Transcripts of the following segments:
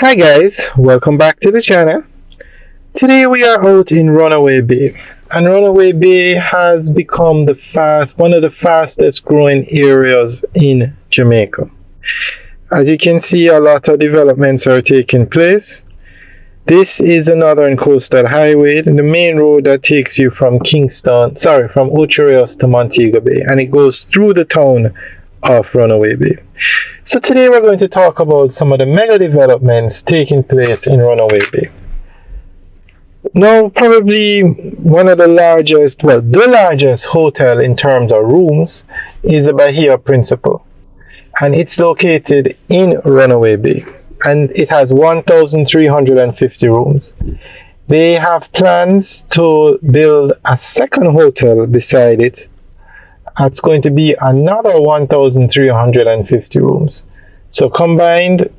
Hi guys, welcome back to the channel. Today we are out in Runaway Bay, and Runaway Bay has become one of the fastest growing areas in Jamaica. As you can see, a lot of developments are taking place. This is a northern coastal highway, the main road that takes you from from Ocho Rios to Montego Bay, and it goes through the town of Runaway Bay. So today we're going to talk about some of the mega developments taking place in Runaway Bay. Now, probably one of the largest hotel in terms of rooms is the Bahia Principal, and it's located in Runaway Bay, and it has 1,350 rooms. They have plans to build a second hotel beside it. It's going to be another 1,350 rooms. So combined,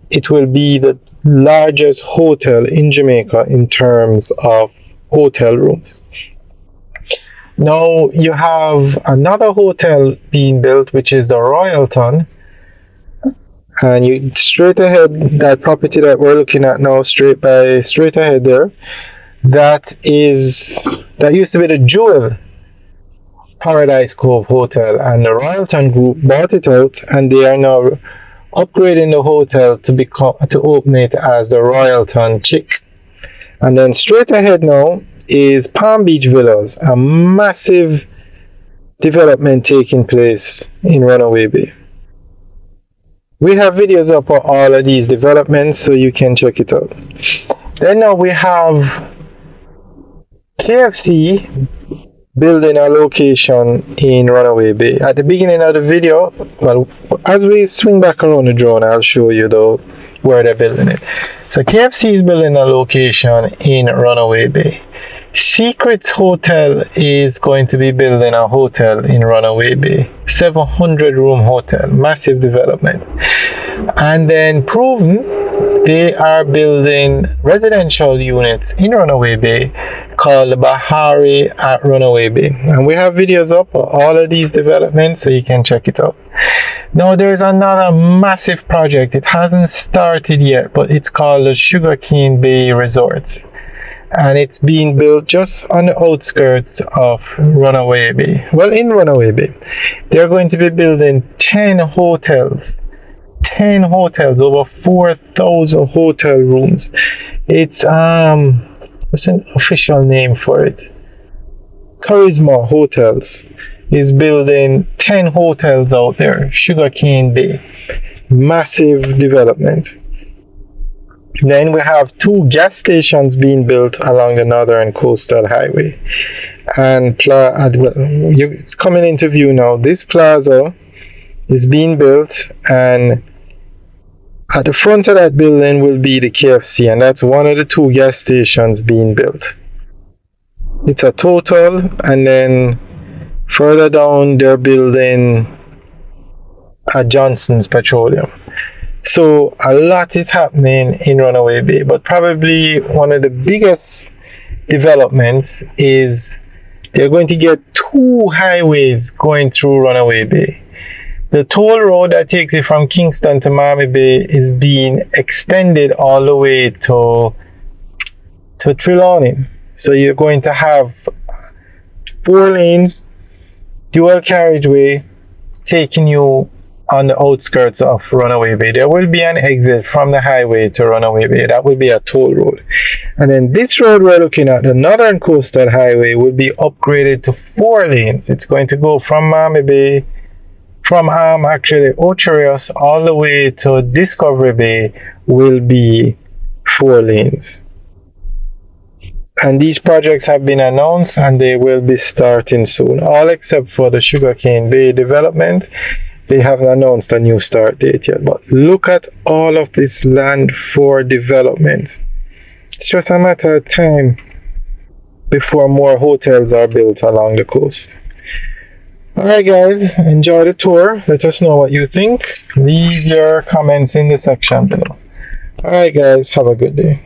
it will be the largest hotel in Jamaica in terms of hotel rooms. Now you have another hotel being built, which is the Royalton. And you straight ahead, that property that we're looking at now, straight ahead there, that used to be the Jewel Paradise Cove Hotel, and the Royalton Group bought it out, and they are now upgrading the hotel to open it as the Royalton Chick. And then straight ahead now is Palm Beach Villas, a massive development taking place in Runaway Bay. We have videos up on all of these developments, so you can check it out. Then now we have KFC building a location in Runaway Bay. At the beginning of the video, as we swing back around the drone, I'll show you though where they're building it. So KFC is building a location in Runaway Bay. Secrets Hotel is going to be building a hotel in Runaway Bay, 700 room hotel, massive development. And then Proven, they are building residential units in Runaway Bay called Bahari at Runaway Bay, and we have videos up of all of these developments, so you can check it out. Now there's another massive project. It hasn't started yet, but it's called the Sugarcane Bay Resorts, and it's being built just on the outskirts of Runaway Bay. Well, in Runaway Bay, they're going to be building 10 hotels, over 4,000 hotel rooms. It's what's an official name for it? Charisma Hotels is building 10 hotels out there, Sugarcane Bay. Massive development. Then we have 2 gas stations being built along the northern coastal highway. And it's coming into view now. This plaza is being built, and at the front of that building will be the KFC, and that's one of the 2 gas stations being built. It's a Total, and then further down they're building a Johnson's Petroleum. So a lot is happening in Runaway Bay, but probably one of the biggest developments is they're going to get 2 highways going through Runaway Bay. The toll road that takes you from Kingston to Miami Bay is being extended all the way to Trelawney. So you're going to have 4 lanes, dual carriageway, taking you on the outskirts of Runaway Bay. There will be an exit from the highway to Runaway Bay. That will be a toll road. And then this road we're looking at, the Northern Coastal Highway, will be upgraded to 4 lanes. It's going to go from Miami Bay, from Ocho Rios all the way to Discovery Bay will be 4 lanes. And these projects have been announced, and they will be starting soon, all except for the Sugarcane Bay development. They haven't announced a new start date yet, but look at all of this land for development. It's just a matter of time before more hotels are built along the coast. Alright guys, enjoy the tour. Let us know what you think. Leave your comments in the section below. Alright guys, have a good day.